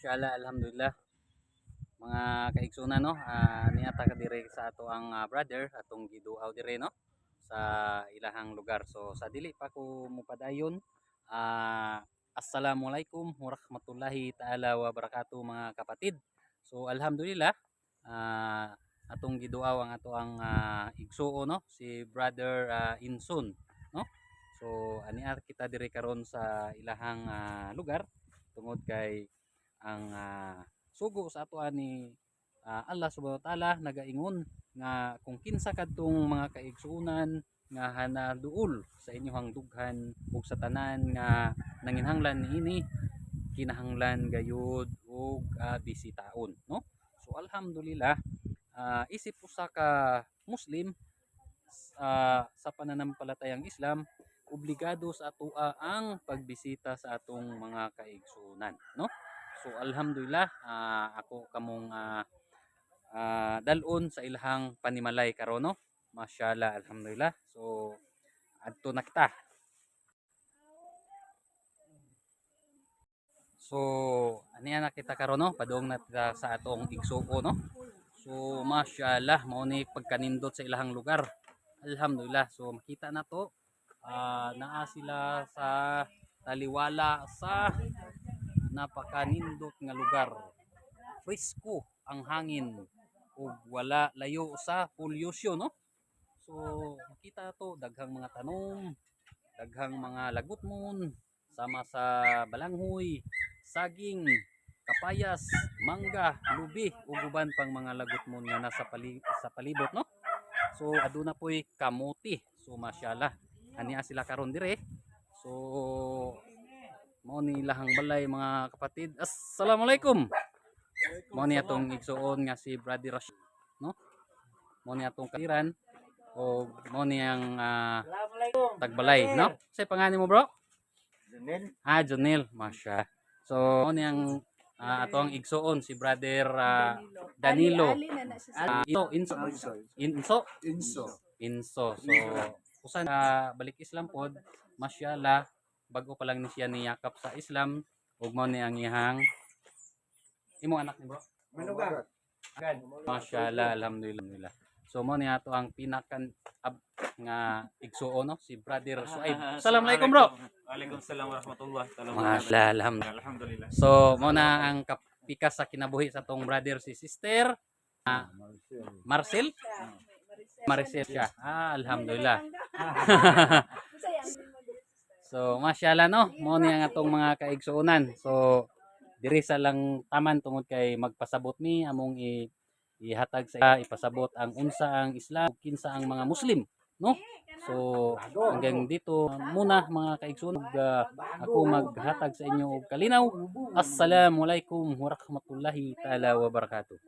Mashallah, alhamdulillah. Mga kaigsunan no, niata ka dire sa ato ang brother atong giduaw dire no sa ilahang lugar. So sa dili pa ko mupadayon, assalamualaikum warahmatullahi taala wabarakatuh mga kapatid. So alhamdulillah, atong giduaw ang ato ang igsuo no, si brother Insun no. So ania kita dire karon sa ilahang lugar tungod kay ang sugo sa ato ni Allah subhanahu wa ta'ala nagaingon nga kung kinsa kadtong mga kaigsunan nga hanaduol sa inyong dughan ug sa tanan nga nanginhanglan niini kinahanglan gayud og bisitaon no. So alhamdulillah, isip usa ka Muslim sa pananampalatayang Islam, obligado sa atoa ang pagbisita sa atong mga kaigsunan no. So alhamdulillah, ako kamong dalon sa ilahang panimalay karon no. Mashallah, alhamdulillah. So adto na kita. So aniya na kita karon no, padung na kita sa atong igsuo no. So mashallah, mao ni pagkanindot sa ilahang lugar. Alhamdulillah. So makita na to, naa sila sa taliwala sa napakanindot nga lugar. Presko ang hangin ug wala layo sa pollution no. So makita to daghang mga tanom, daghang mga lagutmon sama sa balanghoy, saging, kapayas, mangga, lubi ug uban pang mga lagutmon nga nasa sa palibot no. So aduna poy kamuti. So masyaallah, ania sila karon dire. So mao ni lahang balay mga kapatid. Assalamualaikum. Mao ni atong igsuon nga si Brother Rashid no. Mao ni atong kaliran o mao ni ang tagbalay no. Say pangalan mo bro? Junel. Junel, masya. So mao ni ang atong igsuon si Brother Danilo. Inso. So usan balik Islam pod, masyaallah, bago pa lang ni siya niyakap sa Islam ug mao ni ang iyang imong anak ni bro. Manugang. Masyaallah, alhamdulillah. So mo ni ato ang pinakan nga igsuon no, si Brother Suaib. Assalamualaikum bro. Waalaikumsalam warahmatullahi wabarakatuh. Masyaallah, Alhamdulillah. so mo na ang kapikas sa kinabuhi sa tong brother si sister Marcel. Maricel siya. Alhamdulillah. So masyaallah no, mo ni ang atong mga kaigsuonan. So diri sa lang taman tungod kay magpasabot mi among ihatag sa ipasabot ang unsa ang Islam ug kinsa ang mga Muslim no. So hanggang dito muna mga kaigsuon, ako maghatag sa inyo og kalinaw. Assalamualaikum warahmatullahi taala wabarakatuh.